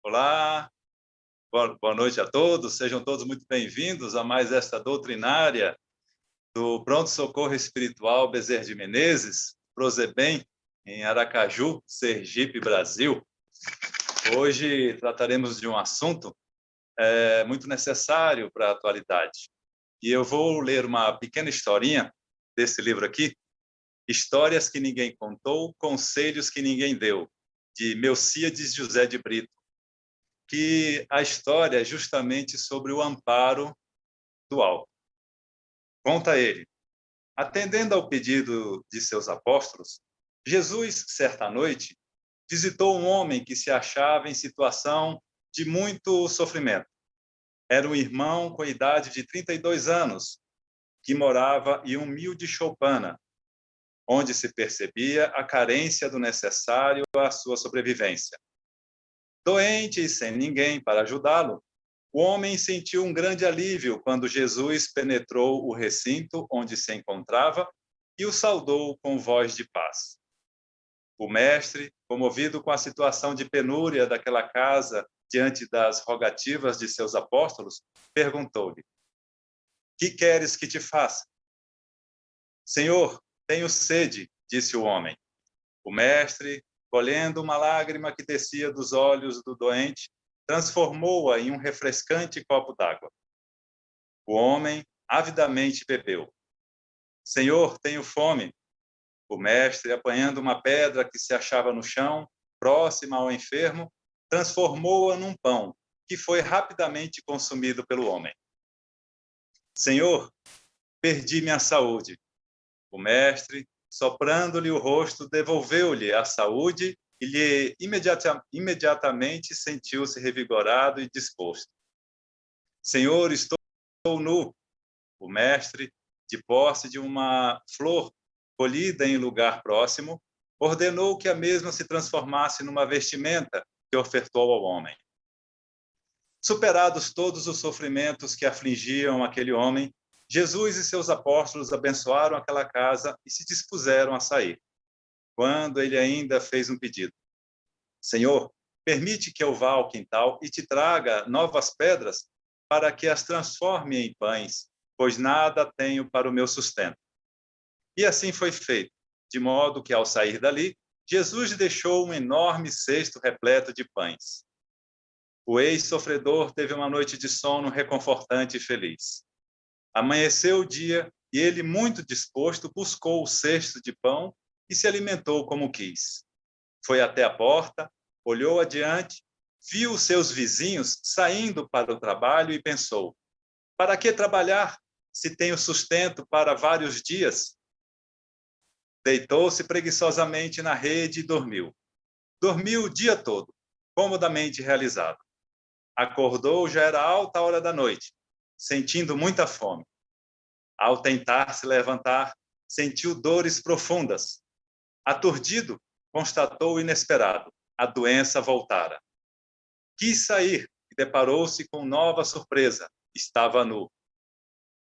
Olá, boa noite a todos, sejam todos muito bem-vindos a mais esta doutrinária do Pronto Socorro Espiritual Bezerra de Menezes, Prozebem, em Aracaju, Sergipe, Brasil. Hoje trataremos de um assunto muito necessário para a atualidade. E eu vou ler uma pequena historinha desse livro aqui, Histórias que Ninguém Contou, Conselhos que Ninguém Deu, de Melcíades José de Brito, que a história é justamente sobre o amparo do alto. Conta ele: atendendo ao pedido de seus apóstolos, Jesus, certa noite, visitou um homem que se achava em situação de muito sofrimento. Era um irmão com idade de 32 anos, que morava em humilde choupana, onde se percebia a carência do necessário à sua sobrevivência. Doente e sem ninguém para ajudá-lo, o homem sentiu um grande alívio quando Jesus penetrou o recinto onde se encontrava e o saudou com voz de paz. O mestre, comovido com a situação de penúria daquela casa diante das rogativas de seus apóstolos, perguntou-lhe: que queres que te faça? Senhor, tenho sede, disse o homem. O mestre, colhendo uma lágrima que descia dos olhos do doente, transformou-a em um refrescante copo d'água. O homem avidamente bebeu. Senhor, tenho fome. O mestre, apanhando uma pedra que se achava no chão, próxima ao enfermo, transformou-a num pão, que foi rapidamente consumido pelo homem. Senhor, perdi minha saúde. O mestre, soprando-lhe o rosto, devolveu-lhe a saúde e lhe imediatamente sentiu-se revigorado e disposto. Senhor, estou nu. O mestre, de posse de uma flor colhida em lugar próximo, ordenou que a mesma se transformasse numa vestimenta que ofertou ao homem. Superados todos os sofrimentos que afligiam aquele homem, Jesus e seus apóstolos abençoaram aquela casa e se dispuseram a sair, quando ele ainda fez um pedido. Senhor, permite que eu vá ao quintal e te traga novas pedras para que as transforme em pães, pois nada tenho para o meu sustento. E assim foi feito, de modo que, ao sair dali, Jesus deixou um enorme cesto repleto de pães. O ex-sofredor teve uma noite de sono reconfortante e feliz. Amanheceu o dia e ele, muito disposto, buscou o cesto de pão e se alimentou como quis. Foi até a porta, olhou adiante, viu os seus vizinhos saindo para o trabalho e pensou: para que trabalhar se tenho sustento para vários dias? Deitou-se preguiçosamente na rede e dormiu. Dormiu o dia todo, comodamente realizado. Acordou, já era alta hora da noite, sentindo muita fome. Ao tentar se levantar, sentiu dores profundas. Aturdido, constatou o inesperado: a doença voltara. Quis sair e deparou-se com nova surpresa: estava nu.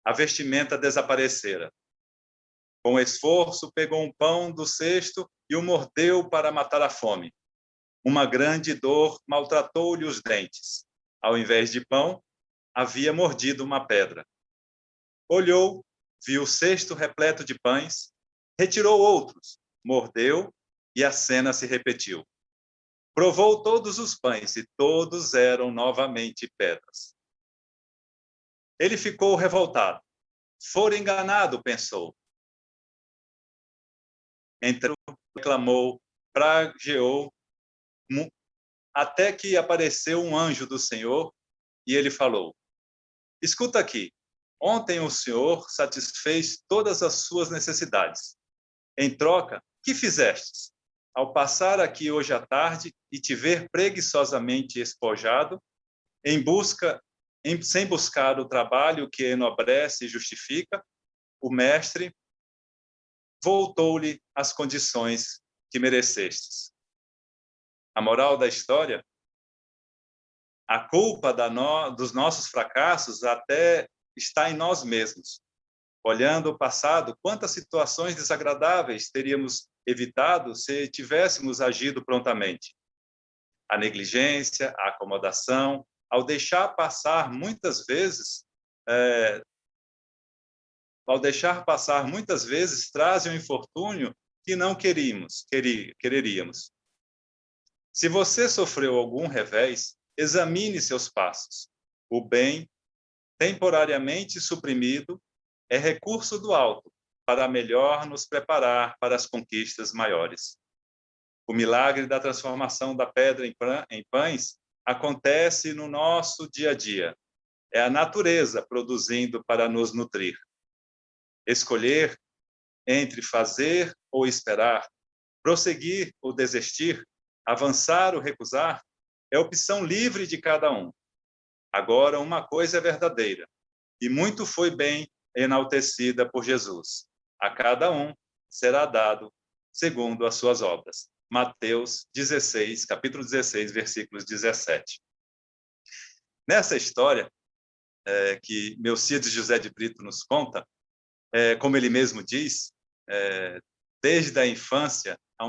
A vestimenta desaparecera. Com esforço, pegou um pão do cesto e o mordeu para matar a fome. Uma grande dor maltratou-lhe os dentes. Ao invés de pão, havia mordido uma pedra. Olhou, viu o cesto repleto de pães, retirou outros, mordeu e a cena se repetiu. Provou todos os pães e todos eram novamente pedras. Ele ficou revoltado. Fora enganado, pensou. Entrou, reclamou, pragueou, até que apareceu um anjo do Senhor e ele falou: escuta aqui, ontem o Senhor satisfez todas as suas necessidades. Em troca, que fizestes? Ao passar aqui hoje à tarde e te ver preguiçosamente espojado, sem buscar o trabalho que enobrece e justifica, o mestre voltou-lhe as condições que merecestes. A moral da história: a culpa dos nossos fracassos até está em nós mesmos. Olhando o passado, quantas situações desagradáveis teríamos evitado se tivéssemos agido prontamente? A negligência, a acomodação, ao deixar passar muitas vezes, trazem um infortúnio que não quereríamos. Se você sofreu algum revés, examine seus passos. O bem, temporariamente suprimido, é recurso do alto para melhor nos preparar para as conquistas maiores. O milagre da transformação da pedra em pães acontece no nosso dia a dia. É a natureza produzindo para nos nutrir. Escolher entre fazer ou esperar, prosseguir ou desistir, avançar ou recusar, é opção livre de cada um. Agora, uma coisa é verdadeira, e muito foi bem enaltecida por Jesus. A cada um será dado segundo as suas obras. Mateus 16, capítulo 16, versículos 17. Nessa história que Melcíades José de Brito nos conta, como ele mesmo diz, desde a infância da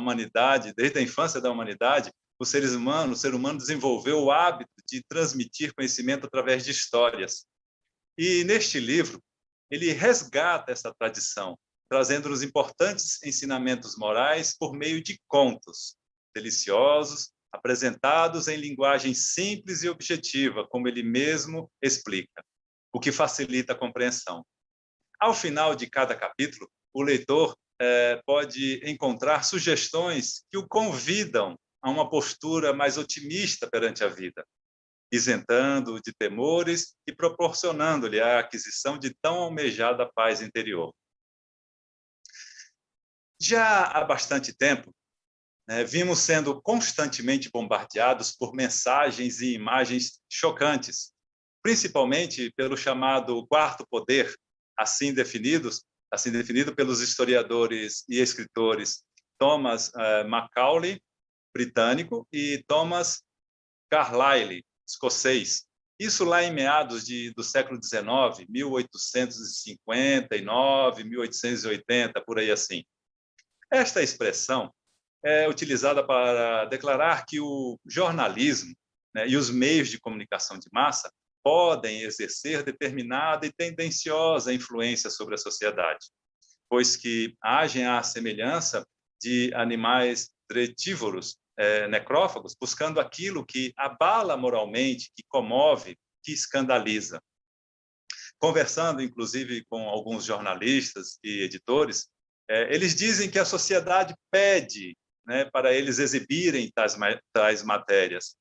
humanidade, o ser humano desenvolveu o hábito de transmitir conhecimento através de histórias. E neste livro, ele resgata essa tradição, trazendo-nos importantes ensinamentos morais por meio de contos deliciosos, apresentados em linguagem simples e objetiva, como ele mesmo explica, o que facilita a compreensão. Ao final de cada capítulo, o leitor pode encontrar sugestões que o convidam a uma postura mais otimista perante a vida, isentando-o de temores e proporcionando-lhe a aquisição de tão almejada paz interior. Já há bastante tempo, vimos sendo constantemente bombardeados por mensagens e imagens chocantes, principalmente pelo chamado quarto poder, assim definido pelos historiadores e escritores Thomas Macaulay, britânico, e Thomas Carlyle, escocês. Isso lá em meados do século XIX, 1859, 1880, por aí assim. Esta expressão é utilizada para declarar que o jornalismo, e os meios de comunicação de massa podem exercer determinada e tendenciosa influência sobre a sociedade, pois que agem à semelhança de animais tretívoros, necrófagos, buscando aquilo que abala moralmente, que comove, que escandaliza. Conversando, inclusive, com alguns jornalistas e editores, eles dizem que a sociedade pede para eles exibirem tais matérias.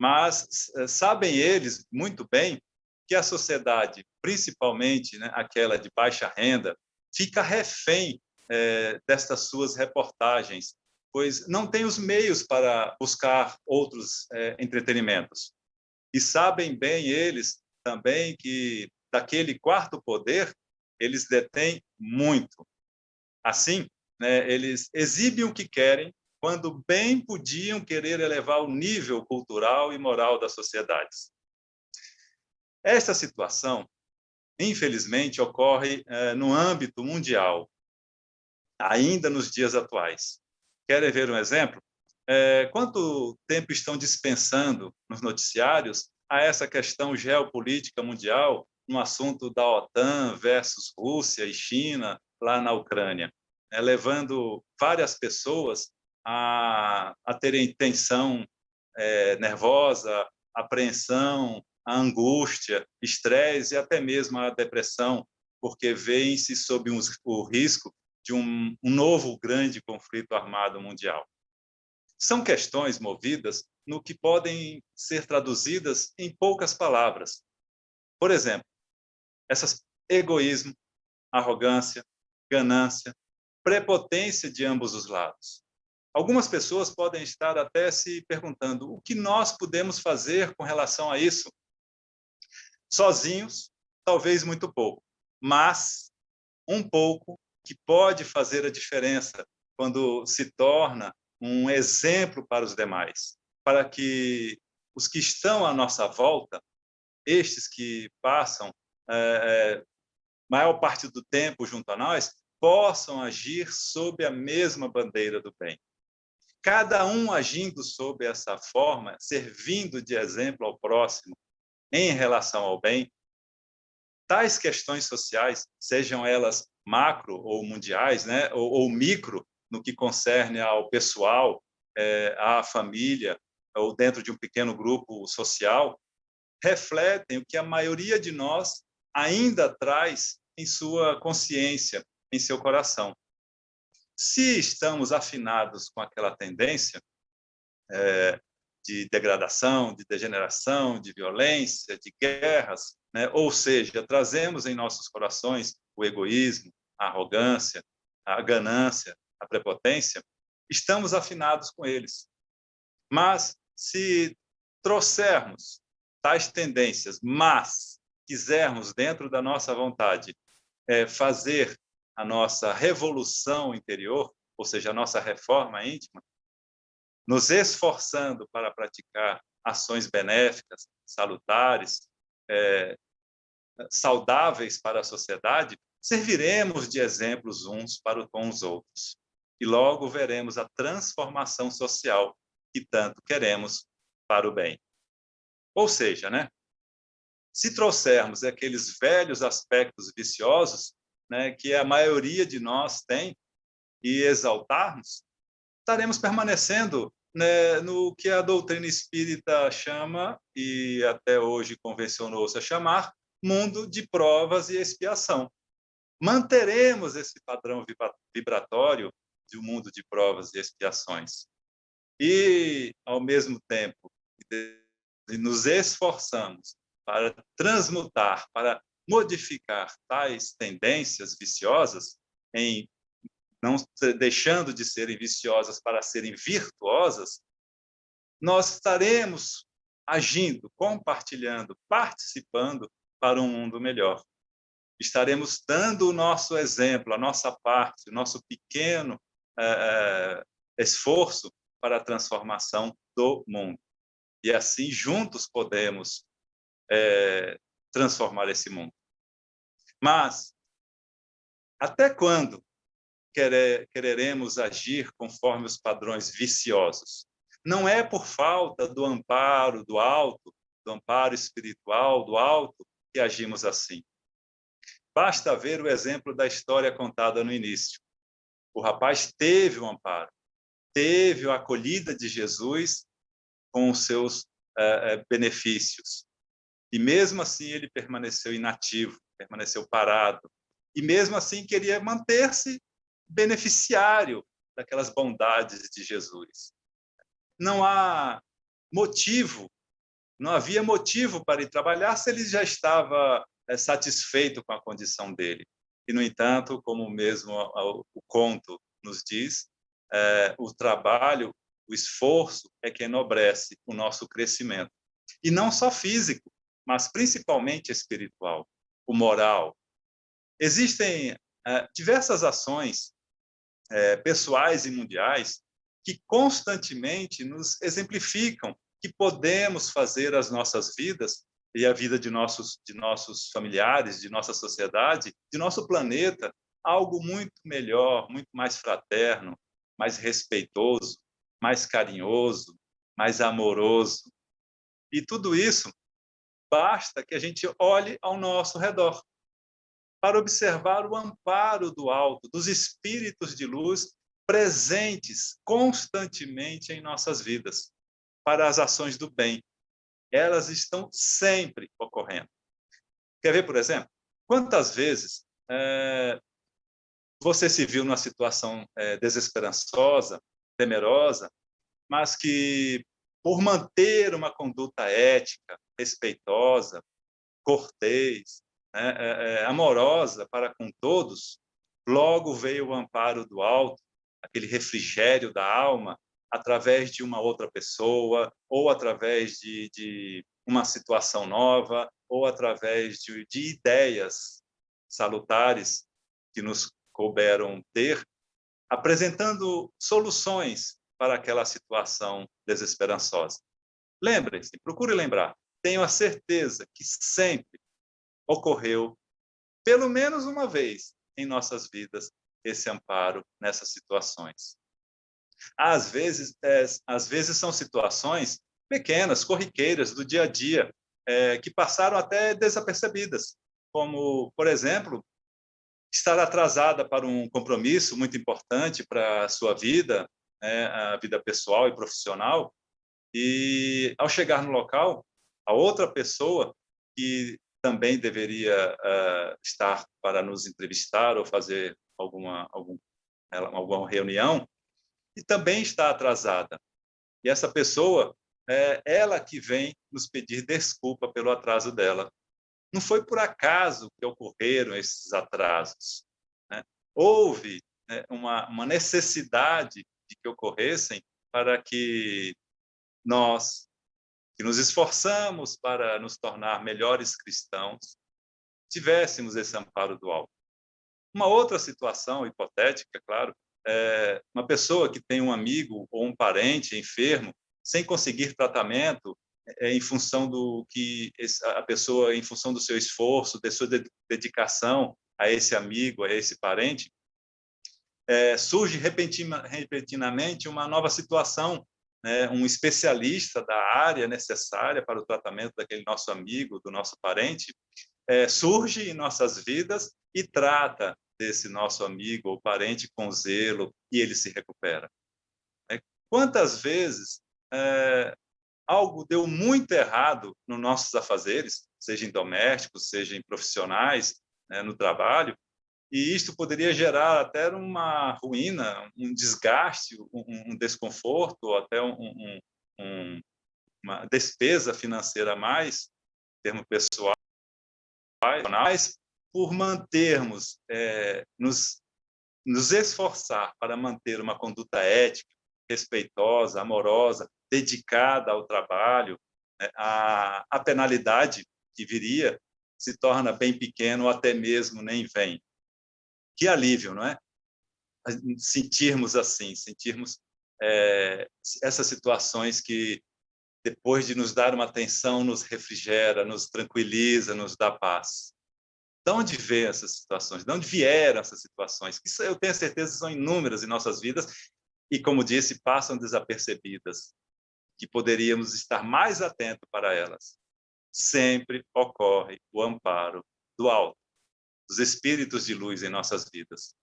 Mas sabem eles muito bem que a sociedade, principalmente aquela de baixa renda, fica refém destas suas reportagens, pois não tem os meios para buscar outros entretenimentos. E sabem bem eles também que daquele quarto poder eles detêm muito. Assim, eles exibem o que querem, quando bem podiam querer elevar o nível cultural e moral das sociedades. Esta situação, infelizmente, ocorre no âmbito mundial, ainda nos dias atuais. Querem ver um exemplo? Quanto tempo estão dispensando nos noticiários a essa questão geopolítica mundial no assunto da OTAN versus Rússia e China lá na Ucrânia, levando várias pessoas a terem tensão nervosa, apreensão, a angústia, estresse e até mesmo a depressão, porque veem-se sob o risco de um novo grande conflito armado mundial. São questões movidas no que podem ser traduzidas em poucas palavras. Por exemplo, egoísmo, arrogância, ganância, prepotência de ambos os lados. Algumas pessoas podem estar até se perguntando o que nós podemos fazer com relação a isso. Sozinhos, talvez muito pouco, mas um pouco que pode fazer a diferença quando se torna um exemplo para os demais, para que os que estão à nossa volta, estes que passam maior parte do tempo junto a nós, possam agir sob a mesma bandeira do bem. cada um agindo sob essa forma, servindo de exemplo ao próximo em relação ao bem, tais questões sociais, sejam elas macro ou mundiais, né, ou micro, no que concerne ao pessoal, à família, ou dentro de um pequeno grupo social, refletem o que a maioria de nós ainda traz em sua consciência, em seu coração. Se estamos afinados com aquela tendência de degradação, de degeneração, de violência, de guerras, né? Ou seja, trazemos em nossos corações o egoísmo, a arrogância, a ganância, a prepotência, estamos afinados com eles. Mas se trouxermos tais tendências, mas quisermos, dentro da nossa vontade, fazer a nossa revolução interior, ou seja, a nossa reforma íntima, nos esforçando para praticar ações benéficas, salutares, saudáveis para a sociedade, serviremos de exemplos uns para com os outros. E logo veremos a transformação social que tanto queremos para o bem. Ou seja, né, se trouxermos aqueles velhos aspectos viciosos, né, que a maioria de nós tem, e exaltarmos, estaremos permanecendo, né, no que a doutrina espírita chama, e até hoje convencionou-se a chamar, mundo de provas e expiação. Manteremos esse padrão vibratório de um mundo de provas e expiações. E, ao mesmo tempo, nos esforçamos para transmutar, para modificar tais tendências viciosas, em não deixando de serem viciosas para serem virtuosas, nós estaremos agindo, compartilhando, participando para um mundo melhor. Estaremos dando o nosso exemplo, a nossa parte, o nosso pequeno esforço para a transformação do mundo. E assim, juntos, podemos transformar esse mundo. Mas, até quando quereremos agir conforme os padrões viciosos? Não é por falta do amparo do alto, do amparo espiritual do alto, que agimos assim. Basta ver o exemplo da história contada no início. O rapaz teve o amparo, teve a acolhida de Jesus com os seus benefícios. E mesmo assim ele permaneceu inativo, permaneceu parado. E mesmo assim queria manter-se beneficiário daquelas bondades de Jesus. Não há motivo, não havia motivo para ir trabalhar se ele já estava satisfeito com a condição dele. E, no entanto, como mesmo o conto nos diz, o trabalho, o esforço é que enobrece o nosso crescimento. E não só físico, mas principalmente espiritual, o moral. Existem diversas ações pessoais e mundiais que constantemente nos exemplificam que podemos fazer as nossas vidas e a vida de nossos familiares, de nossa sociedade, de nosso planeta, algo muito melhor, muito mais fraterno, mais respeitoso, mais carinhoso, mais amoroso. E tudo isso basta que a gente olhe ao nosso redor para observar o amparo do alto, dos espíritos de luz presentes constantemente em nossas vidas, para as ações do bem. Elas estão sempre ocorrendo. Quer ver, por exemplo, quantas vezes você se viu numa situação desesperançosa, temerosa, mas que, por manter uma conduta ética, respeitosa, cortês, amorosa para com todos, logo veio o amparo do alto, aquele refrigério da alma, através de uma outra pessoa, ou através de uma situação nova, ou através de ideias salutares que nos couberam ter, apresentando soluções para aquela situação desesperançosa. Lembrem-se, procure lembrar, tenho a certeza que sempre ocorreu, pelo menos uma vez em nossas vidas, esse amparo nessas situações. Às vezes são situações pequenas, corriqueiras do dia a dia, que passaram até desapercebidas, como, por exemplo, estar atrasada para um compromisso muito importante para a sua vida, né, a vida pessoal e profissional, e ao chegar no local, a outra pessoa que também deveria estar para nos entrevistar ou fazer alguma reunião, e também está atrasada. E essa pessoa é ela que vem nos pedir desculpa pelo atraso dela. Não foi por acaso que ocorreram esses atrasos, né? Houve, né, uma necessidade de que ocorressem para que nós, que nos esforçamos para nos tornar melhores cristãos, tivéssemos esse amparo do alto. Uma outra situação hipotética, claro, é uma pessoa que tem um amigo ou um parente enfermo, sem conseguir tratamento, em função do que a pessoa, em função do seu esforço, da sua dedicação a esse amigo, a esse parente, surge repentinamente uma nova situação, né? Um especialista da área necessária para o tratamento daquele nosso amigo, do nosso parente, surge em nossas vidas e trata desse nosso amigo ou parente com zelo, e ele se recupera. Quantas vezes algo deu muito errado nos nossos afazeres, seja em domésticos, seja em profissionais, né, no trabalho, e isto poderia gerar até uma ruína, um desgaste, um desconforto, ou até uma despesa financeira a mais, em termos pessoais, mas por mantermos, nos esforçar para manter uma conduta ética, respeitosa, amorosa, dedicada ao trabalho, né, a penalidade que viria se torna bem pequena ou até mesmo nem vem. Que alívio, não é? Sentirmos assim, sentirmos essas situações que, depois de nos dar uma atenção, nos refrigera, nos tranquiliza, nos dá paz. De onde vêm essas situações? De onde vieram essas situações? Isso, eu tenho certeza, são inúmeras em nossas vidas e, como disse, passam desapercebidas, que poderíamos estar mais atentos para elas. Sempre ocorre o amparo do alto, dos espíritos de luz em nossas vidas.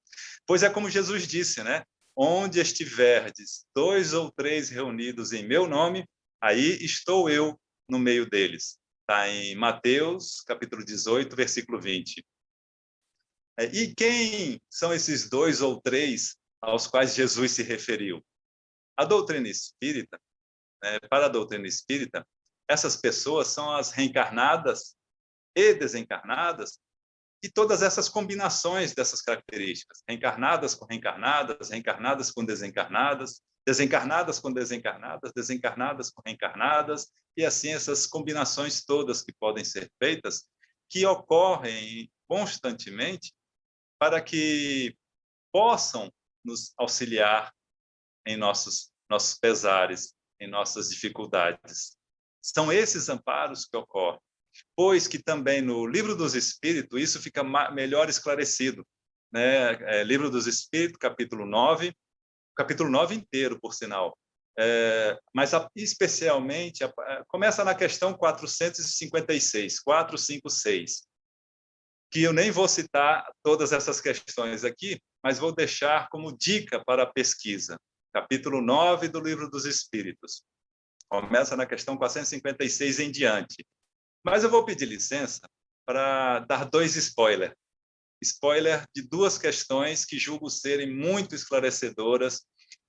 Pois é como Jesus disse, né? Onde estiverdes 2 ou 3 reunidos em meu nome, aí estou eu no meio deles. Está em Mateus, capítulo 18, versículo 20. E quem são esses 2 ou 3 aos quais Jesus se referiu? A doutrina espírita, para a doutrina espírita, essas pessoas são as reencarnadas e desencarnadas, e todas essas combinações dessas características, reencarnadas com reencarnadas, reencarnadas com desencarnadas, desencarnadas com desencarnadas, desencarnadas com reencarnadas, e assim essas combinações todas que podem ser feitas, que ocorrem constantemente para que possam nos auxiliar em nossos pesares, em nossas dificuldades. São esses amparos que ocorrem. Pois que também no Livro dos Espíritos isso fica melhor esclarecido, né? Livro dos Espíritos, capítulo 9 inteiro, por sinal. Mas especialmente, começa na questão 456, 456, que eu nem vou citar todas essas questões aqui, mas vou deixar como dica para a pesquisa. Capítulo 9 do Livro dos Espíritos. Começa na questão 456 em diante. Mas eu vou pedir licença para dar 2 spoilers. Spoiler de 2 questões que julgo serem muito esclarecedoras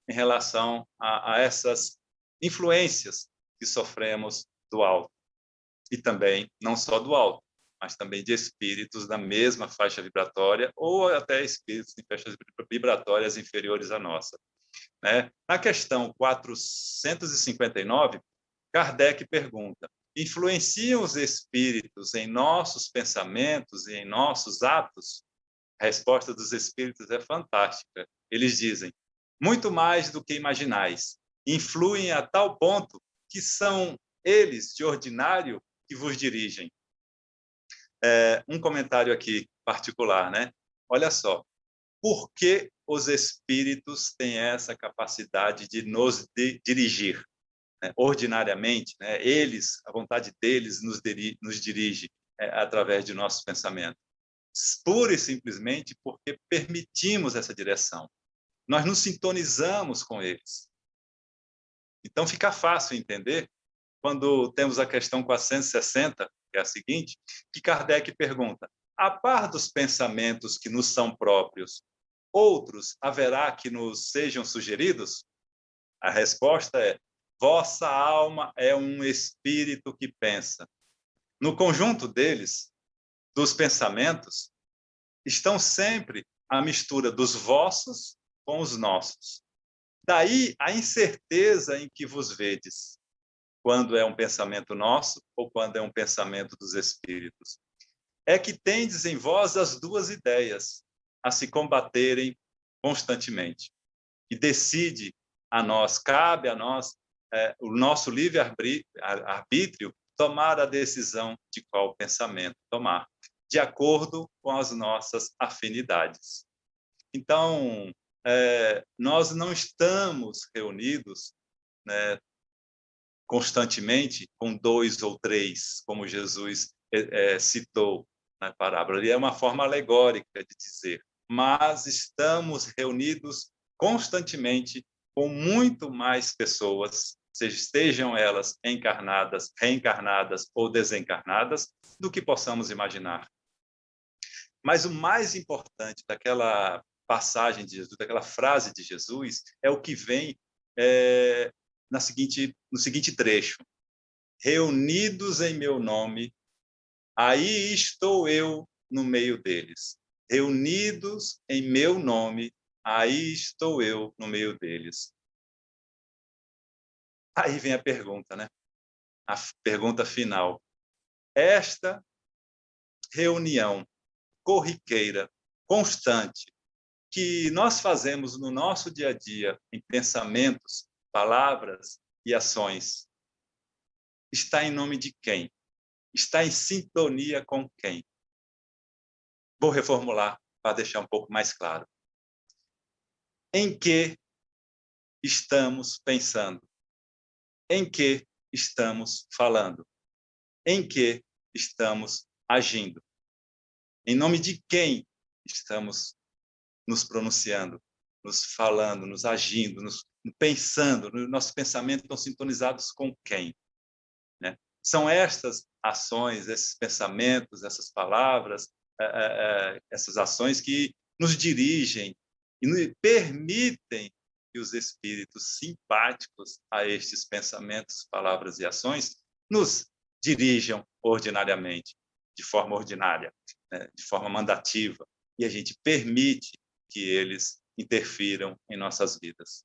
em relação a essas influências que sofremos do alto. E também, não só do alto, mas também de espíritos da mesma faixa vibratória ou até espíritos em faixas vibratórias inferiores à nossa. Né? Na questão 459, Kardec pergunta: influenciam os espíritos em nossos pensamentos e em nossos atos? A resposta dos espíritos é fantástica. Eles dizem: muito mais do que imaginais. Influem a tal ponto que são eles, de ordinário, que vos dirigem. Um comentário aqui particular, né? Olha só, porque os espíritos têm essa capacidade de nos dirigir, né? Ordinariamente, né? Eles, a vontade deles nos dirige através de nossos pensamentos, pura e simplesmente porque permitimos essa direção. Nós nos sintonizamos com eles. Então, fica fácil entender quando temos a questão 460, que é a seguinte, que Kardec pergunta: a par dos pensamentos que nos são próprios, outros haverá que nos sejam sugeridos? A resposta é: vossa alma é um espírito que pensa. No conjunto deles, dos pensamentos, estão sempre a mistura dos vossos com os nossos. Daí a incerteza em que vos vedes, quando é um pensamento nosso ou quando é um pensamento dos espíritos. É que tendes em vós as duas ideias a se combaterem constantemente. E decide a nós, cabe a nós, o nosso livre-arbítrio, tomar a decisão de qual pensamento tomar, de acordo com as nossas afinidades. Então, nós não estamos reunidos, né, constantemente com 2 ou 3, como Jesus citou na parábola. Ali é uma forma alegórica de dizer, mas estamos reunidos constantemente com muito mais pessoas, estejam elas encarnadas, reencarnadas ou desencarnadas, do que possamos imaginar. Mas o mais importante daquela passagem de Jesus, daquela frase de Jesus, é o que vem no seguinte trecho: reunidos em meu nome, aí estou eu no meio deles. Reunidos em meu nome, aí estou eu no meio deles. Aí vem a pergunta, né? A pergunta final. Esta reunião corriqueira, constante, que nós fazemos no nosso dia a dia, em pensamentos, palavras e ações, está em nome de quem? Está em sintonia com quem? Vou reformular para deixar um pouco mais claro. Em que estamos pensando? Em que estamos falando? Em que estamos agindo? Em nome de quem estamos nos pronunciando, nos falando, nos agindo, nos pensando? Nossos pensamentos estão sintonizados com quem? Né? São estas ações, esses pensamentos, essas palavras, essas ações que nos dirigem e nos permitem que os espíritos simpáticos a estes pensamentos, palavras e ações nos dirijam ordinariamente, de forma ordinária, né? De forma mandativa, e a gente permite que eles interfiram em nossas vidas.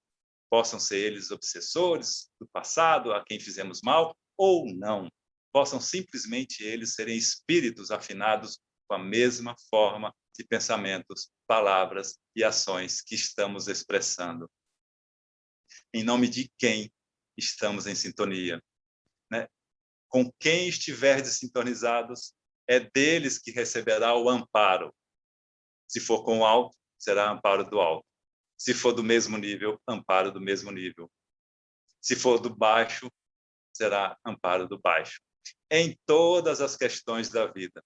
Possam ser eles obsessores do passado, a quem fizemos mal, ou não. Possam simplesmente eles serem espíritos afinados com a mesma forma de pensamentos, palavras e ações que estamos expressando. Em nome de quem estamos em sintonia, né? Com quem estiverdes sintonizados, é deles que receberá o amparo. Se for com o alto, será amparo do alto. Se for do mesmo nível, amparo do mesmo nível. Se for do baixo, será amparo do baixo. Em todas as questões da vida,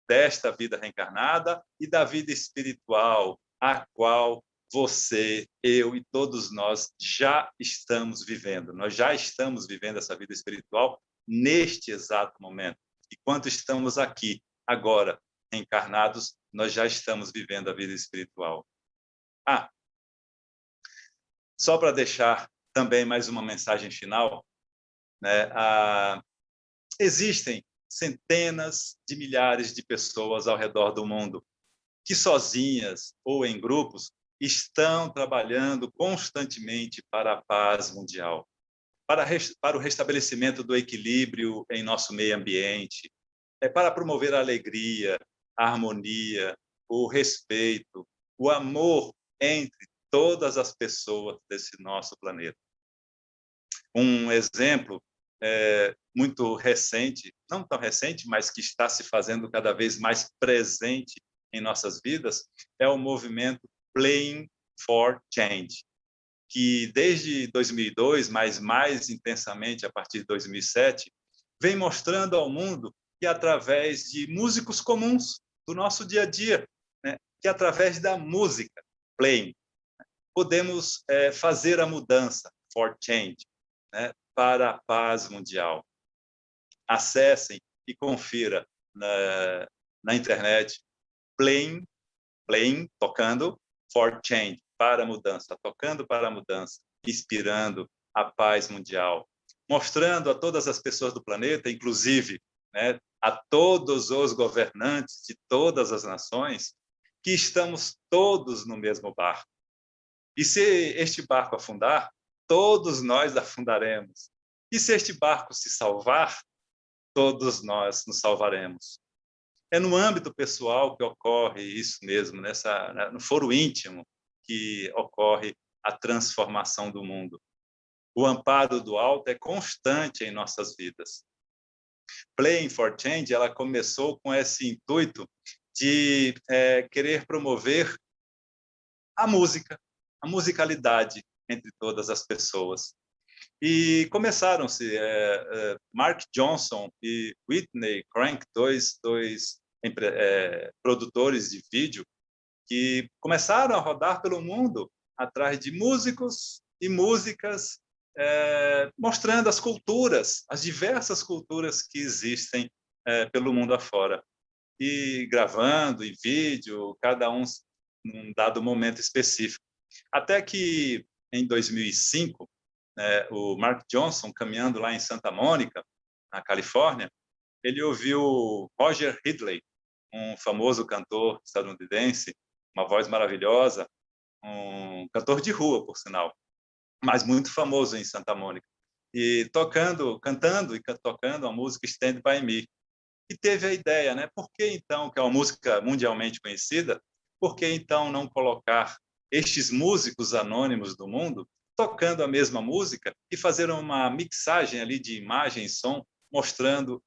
desta vida reencarnada e da vida espiritual, a qual você, eu e todos nós já estamos vivendo. Nós já estamos vivendo essa vida espiritual neste exato momento. Enquanto estamos aqui, agora, reencarnados, nós já estamos vivendo a vida espiritual. Só para deixar também mais uma mensagem final, né? Existem centenas de milhares de pessoas ao redor do mundo que sozinhas ou em grupos estão trabalhando constantemente para a paz mundial, para o restabelecimento do equilíbrio em nosso meio ambiente, para promover a alegria, a harmonia, o respeito, o amor entre todas as pessoas desse nosso planeta. Um exemplo muito recente, não tão recente, mas que está se fazendo cada vez mais presente em nossas vidas, é o movimento Playing for Change, que desde 2002, mas mais intensamente a partir de 2007, vem mostrando ao mundo que através de músicos comuns do nosso dia a dia, né, que através da música, playing, podemos fazer a mudança, for change, né, para a paz mundial. Acessem e confira na internet, playing, tocando, for change, para a mudança, tocando para a mudança, inspirando a paz mundial, mostrando a todas as pessoas do planeta, inclusive, né, a todos os governantes de todas as nações, que estamos todos no mesmo barco. E se este barco afundar, todos nós afundaremos. E se este barco se salvar, todos nós nos salvaremos. É no âmbito pessoal que ocorre isso mesmo, no foro íntimo que ocorre a transformação do mundo. O amparo do alto é constante em nossas vidas. Playing for Change, ela começou com esse intuito de querer promover a música, a musicalidade entre todas as pessoas. E começaram-se Mark Johnson e Whitney Crank, dois produtores de vídeo, que começaram a rodar pelo mundo atrás de músicos e músicas, mostrando as culturas, as diversas culturas que existem pelo mundo afora. E gravando em vídeo, cada um num dado momento específico. Até que, em 2005, o Mark Johnson, caminhando lá em Santa Mônica, na Califórnia, ele ouviu Roger Ridley, um famoso cantor estadunidense, uma voz maravilhosa, um cantor de rua, por sinal, mas muito famoso em Santa Mônica, e cantando e tocando a música Stand By Me. E teve a ideia, né? Por que então, que é uma música mundialmente conhecida, por que então não colocar estes músicos anônimos do mundo tocando a mesma música e fazer uma mixagem ali de imagem e som, mostrando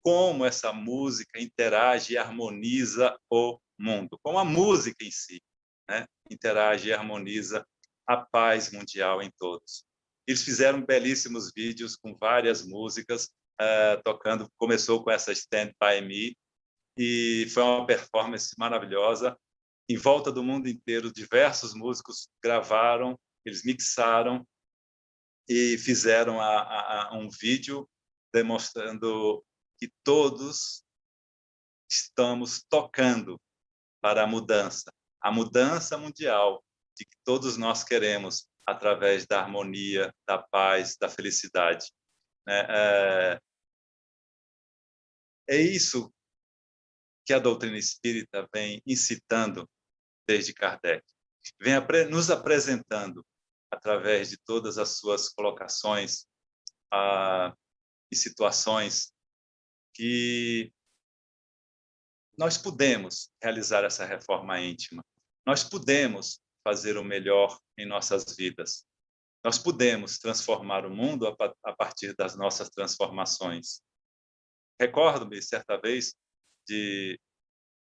como essa música interage e harmoniza o mundo, como a música em si, né, interage e harmoniza a paz mundial em todos. Eles fizeram belíssimos vídeos com várias músicas, tocando, começou com essa Stand By Me, e foi uma performance maravilhosa. Em volta do mundo inteiro, diversos músicos gravaram, eles mixaram e fizeram um vídeo demonstrando que todos estamos tocando para a mudança mundial de que todos nós queremos através da harmonia, da paz, da felicidade. É isso que a doutrina espírita vem incitando desde Kardec. Vem nos apresentando, através de todas as suas colocações e situações, que nós podemos realizar essa reforma íntima. Nós podemos fazer o melhor em nossas vidas. Nós podemos transformar o mundo a partir das nossas transformações. Recordo-me, certa vez, de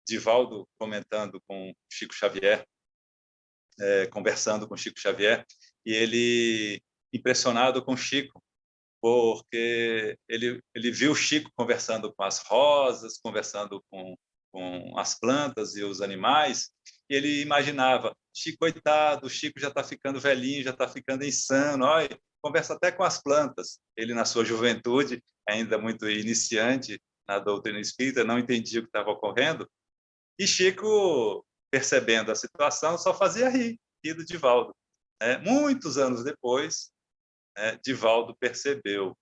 Divaldo comentando com Chico Xavier, conversando com Chico Xavier, e ele impressionado com Chico, porque ele viu Chico conversando com as rosas, conversando com as plantas e os animais, e ele imaginava, Chico, coitado, o Chico já está ficando velhinho, já está ficando insano, olha, conversa até com as plantas. Ele, na sua juventude, ainda muito iniciante na doutrina espírita, não entendia o que estava ocorrendo, e Chico, percebendo a situação, só fazia rir do Divaldo. Muitos anos depois, Divaldo percebeu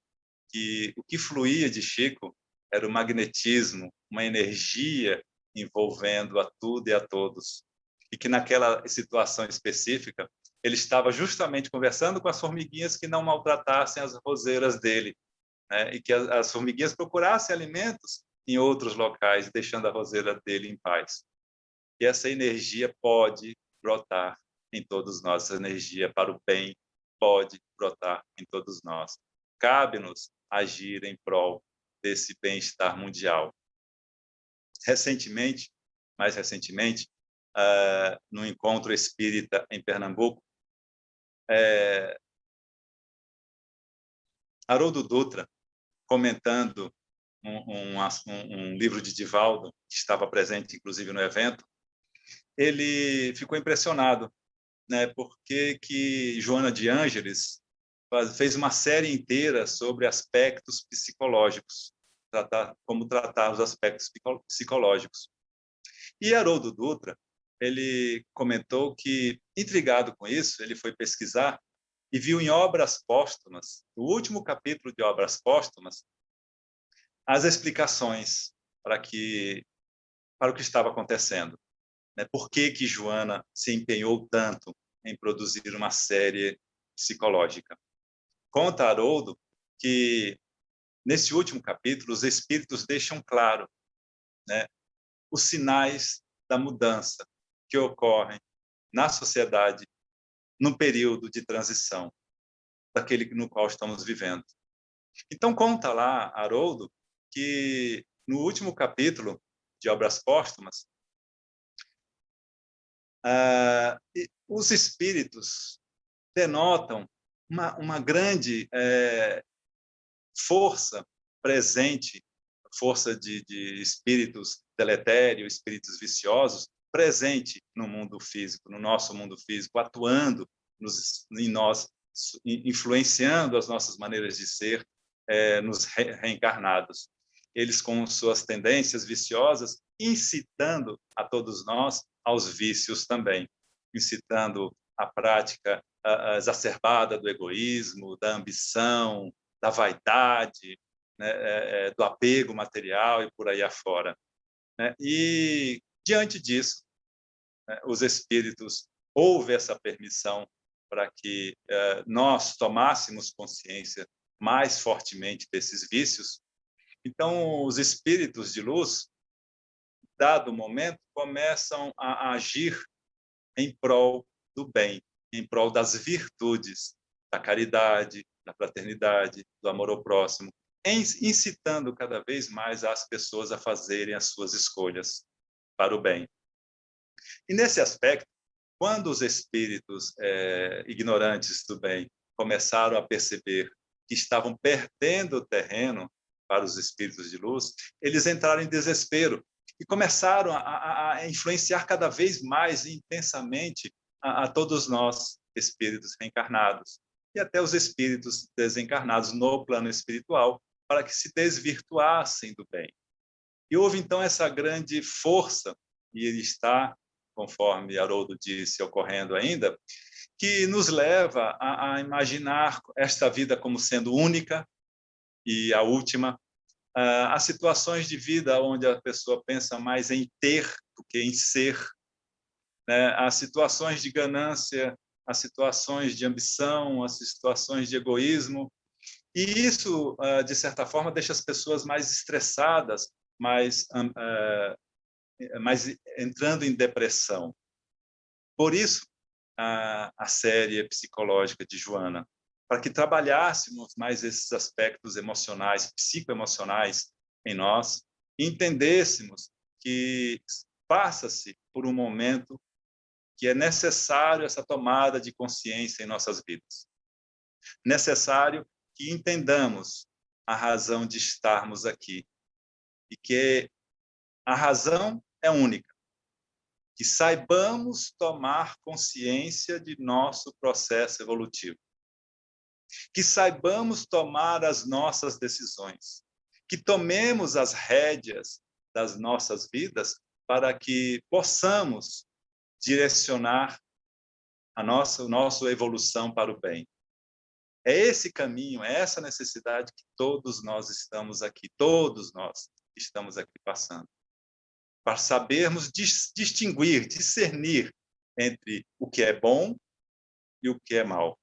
que o que fluía de Chico era o magnetismo, uma energia envolvendo a tudo e a todos. E que naquela situação específica, ele estava justamente conversando com as formiguinhas que não maltratassem as roseiras dele, e que as formiguinhas procurassem alimentos em outros locais, deixando a roseira dele em paz. E essa energia pode brotar em todos nós, essa energia para o bem pode brotar em todos nós. Cabe-nos agir em prol desse bem-estar mundial. Mais recentemente, no encontro espírita em Pernambuco, Haroldo Dutra, comentando um livro de Divaldo, que estava presente, inclusive, no evento, ele ficou impressionado, né, porque que Joana de Ângeles fez uma série inteira sobre aspectos psicológicos, como tratar os aspectos psicológicos. E Haroldo Dutra, ele comentou que, intrigado com isso, ele foi pesquisar e viu em Obras Póstumas, no último capítulo de Obras Póstumas, as explicações para o que estava acontecendo, né? Por que Joana se empenhou tanto em produzir uma série psicológica? Conta Haroldo que, nesse último capítulo, os espíritos deixam claro, né, os sinais da mudança que ocorrem na sociedade no período de transição daquele no qual estamos vivendo. Então, conta lá, Haroldo, que no último capítulo de Obras Póstumas, os espíritos denotam uma grande força presente, força de espíritos deletérios, espíritos viciosos, presente no mundo físico, no nosso mundo físico, atuando em nós, influenciando as nossas maneiras de ser, nos reencarnados. Eles, com suas tendências viciosas, incitando a todos nós aos vícios também, incitando a prática exacerbada do egoísmo, da ambição, da vaidade, né, do apego material e por aí afora. Né? E, diante disso, né, os espíritos, houve essa permissão para que nós tomássemos consciência mais fortemente desses vícios. Então, os espíritos de luz, dado momento, começam a agir em prol do bem, em prol das virtudes, da caridade, da fraternidade, do amor ao próximo, incitando cada vez mais as pessoas a fazerem as suas escolhas para o bem. E, nesse aspecto, quando os espíritos ignorantes do bem começaram a perceber que estavam perdendo o terreno para os espíritos de luz, eles entraram em desespero e começaram a influenciar cada vez mais intensamente a todos nós, espíritos reencarnados, e até os espíritos desencarnados no plano espiritual, para que se desvirtuassem do bem. E houve, então, essa grande força, e ele está, conforme Haroldo disse, ocorrendo ainda, que nos leva a imaginar esta vida como sendo única e a última. Há situações de vida onde a pessoa pensa mais em ter do que em ser. Né? Há situações de ganância, há situações de ambição, há situações de egoísmo. E isso, de certa forma, deixa as pessoas mais estressadas, mais entrando em depressão. Por isso, a série psicológica de Joana, para que trabalhássemos mais esses aspectos emocionais, psicoemocionais em nós, e entendêssemos que passa-se por um momento que é necessário essa tomada de consciência em nossas vidas. Necessário que entendamos a razão de estarmos aqui e que a razão é única. Que saibamos tomar consciência de nosso processo evolutivo. Que saibamos tomar as nossas decisões. Que tomemos as rédeas das nossas vidas para que possamos direcionar a nossa evolução para o bem. É esse caminho, é essa necessidade que todos nós estamos aqui passando. Para sabermos distinguir, discernir entre o que é bom e o que é mal,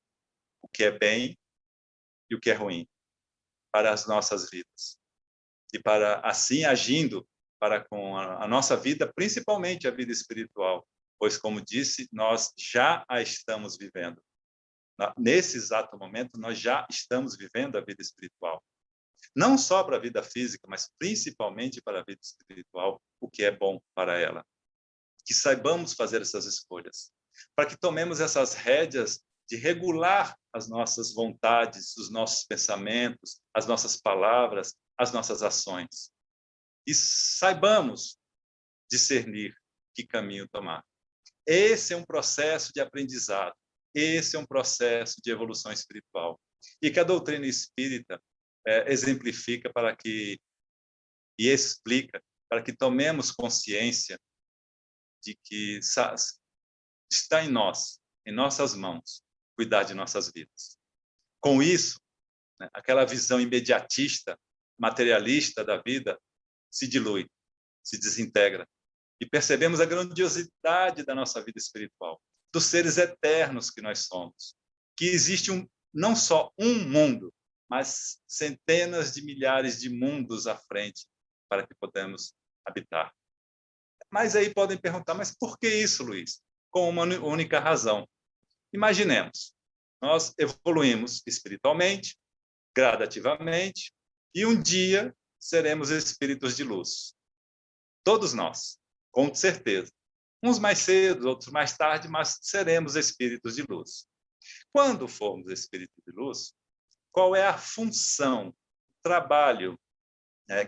o que é bem e o que é ruim para as nossas vidas. E para, assim, agindo para com a nossa vida, principalmente a vida espiritual, pois, como disse, nós já a estamos vivendo. Nesse exato momento, nós já estamos vivendo a vida espiritual. Não só para a vida física, mas principalmente para a vida espiritual, o que é bom para ela. que saibamos fazer essas escolhas, para que tomemos essas rédeas de regular as nossas vontades, os nossos pensamentos, as nossas palavras, as nossas ações. E saibamos discernir que caminho tomar. Esse é um processo de aprendizado, esse é um processo de evolução espiritual. E que a doutrina espírita exemplifica para que, e explica, para que tomemos consciência de que está em nós, em nossas mãos, cuidar de nossas vidas. Com isso, né, aquela visão imediatista, materialista da vida se dilui, se desintegra. E percebemos a grandiosidade da nossa vida espiritual, dos seres eternos que nós somos, que existe não só um mundo, mas centenas de milhares de mundos à frente para que podemos habitar. Mas aí podem perguntar, mas por que isso, Luiz? Com uma única razão. Imaginemos, nós evoluímos espiritualmente, gradativamente, e um dia seremos espíritos de luz. Todos nós, com certeza. Uns mais cedo, outros mais tarde, mas seremos espíritos de luz. Quando formos espíritos de luz, qual é a função, o trabalho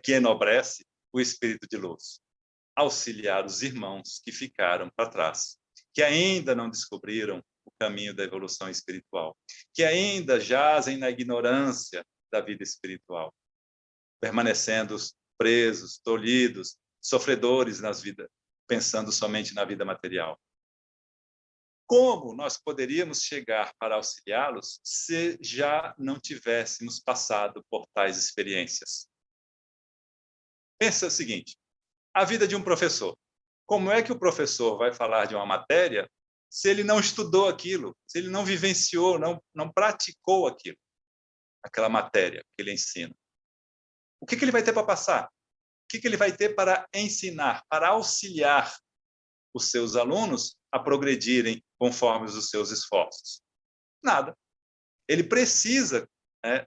que enobrece o espírito de luz? Auxiliar os irmãos que ficaram para trás, que ainda não descobriram o caminho da evolução espiritual, que ainda jazem na ignorância da vida espiritual, permanecendo presos, tolhidos, sofredores nas vidas, pensando somente na vida material. Como nós poderíamos chegar para auxiliá-los se já não tivéssemos passado por tais experiências? Pensa o seguinte, a vida de um professor. Como é que o professor vai falar de uma matéria se ele não estudou aquilo, se ele não vivenciou, não praticou aquilo, aquela matéria que ele ensina? O que ele vai ter para passar? O que ele vai ter para ensinar, para auxiliar os seus alunos a progredirem conforme os seus esforços? Nada. Ele precisa,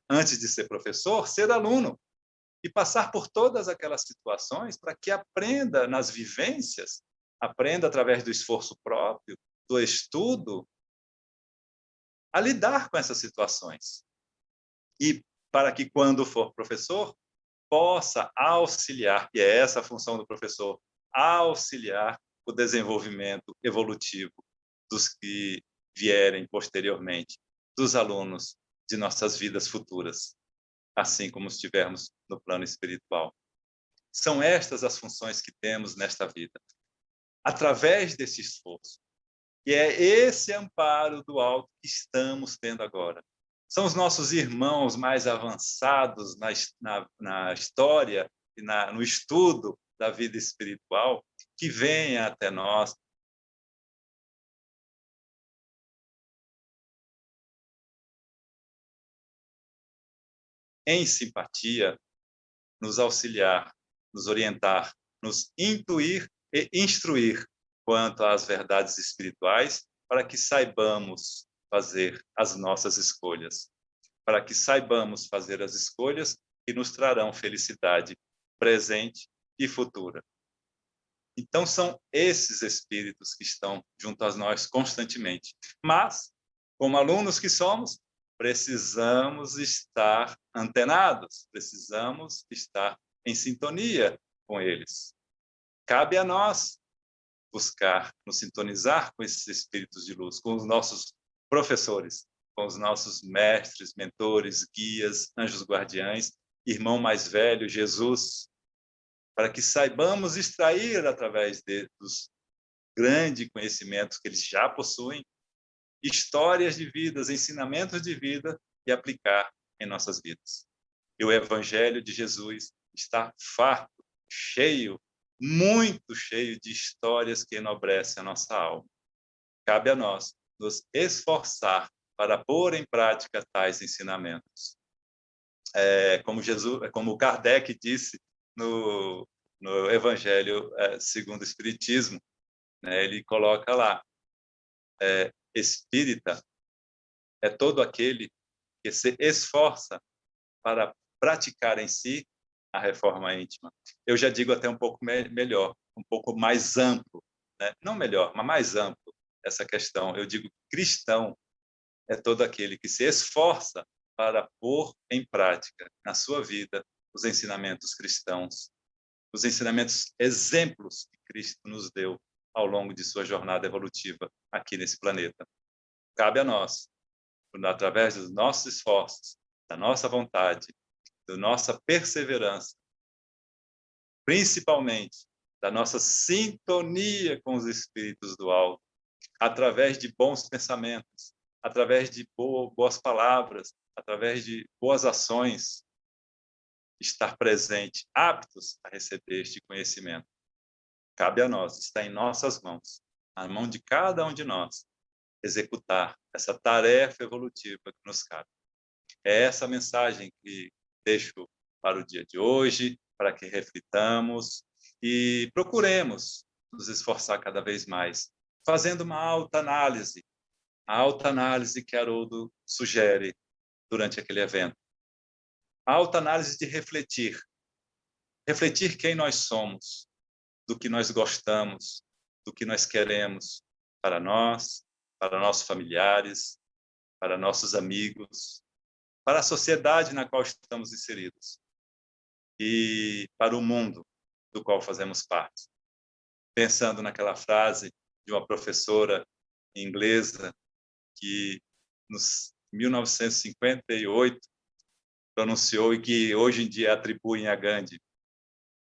antes de ser professor, ser aluno e passar por todas aquelas situações para que aprenda nas vivências, aprenda através do esforço próprio, do estudo, a lidar com essas situações. E para que, quando for professor, possa auxiliar, e é essa a função do professor, auxiliar o desenvolvimento evolutivo dos que vierem posteriormente, dos alunos de nossas vidas futuras, assim como estivermos no plano espiritual. São estas as funções que temos nesta vida, através desse esforço. E é esse amparo do alto que estamos tendo agora. São os nossos irmãos mais avançados na história e no estudo da vida espiritual que vêm até nós em simpatia, nos auxiliar, nos orientar, nos intuir e instruir quanto às verdades espirituais, para que saibamos fazer as nossas escolhas, para que saibamos fazer as escolhas que nos trarão felicidade presente e futura. Então, são esses espíritos que estão junto a nós constantemente. Mas, como alunos que somos, precisamos estar antenados, precisamos estar em sintonia com eles. Cabe a nós buscar nos sintonizar com esses espíritos de luz, com os nossos professores, com os nossos mestres, mentores, guias, anjos guardiães, irmão mais velho, Jesus, para que saibamos extrair através dos grandes conhecimentos que eles já possuem, histórias de vidas, ensinamentos de vida e aplicar em nossas vidas. E o Evangelho de Jesus está farto, cheio, muito cheio de histórias que enobrecem a nossa alma. Cabe a nós nos esforçar para pôr em prática tais ensinamentos. Como Kardec disse no Evangelho segundo o Espiritismo, né, ele coloca lá, espírita é todo aquele que se esforça para praticar em si a reforma íntima. Eu já digo até um pouco melhor, um pouco mais amplo, né? Não melhor, mas mais amplo essa questão. Eu digo cristão é todo aquele que se esforça para pôr em prática na sua vida os ensinamentos cristãos, os ensinamentos, exemplos que Cristo nos deu ao longo de sua jornada evolutiva aqui nesse planeta. Cabe a nós, através dos nossos esforços, da nossa vontade, da nossa perseverança, principalmente da nossa sintonia com os espíritos do alto, através de bons pensamentos, através de boas palavras, através de boas ações, estar presente, aptos a receber este conhecimento. Cabe a nós, está em nossas mãos, na mão de cada um de nós, executar essa tarefa evolutiva que nos cabe. É essa mensagem que deixo para o dia de hoje, para que reflitamos e procuremos nos esforçar cada vez mais, fazendo uma autoanálise, a autoanálise que Haroldo sugere durante aquele evento. A autoanálise de refletir quem nós somos, do que nós gostamos, do que nós queremos para nós, para nossos familiares, para nossos amigos, para a sociedade na qual estamos inseridos e para o mundo do qual fazemos parte. Pensando naquela frase de uma professora inglesa que, em 1958, pronunciou e que hoje em dia atribuem a Gandhi,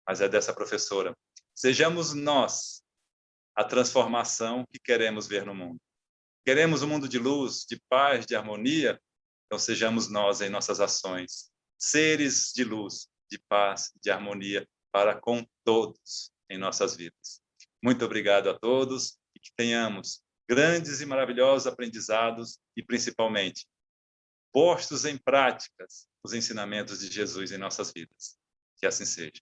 mas é dessa professora: sejamos nós a transformação que queremos ver no mundo. Queremos um mundo de luz, de paz, de harmonia? Então sejamos nós em nossas ações, seres de luz, de paz, de harmonia para com todos em nossas vidas. Muito obrigado a todos e que tenhamos grandes e maravilhosos aprendizados e, principalmente, postos em práticas os ensinamentos de Jesus em nossas vidas. Que assim seja.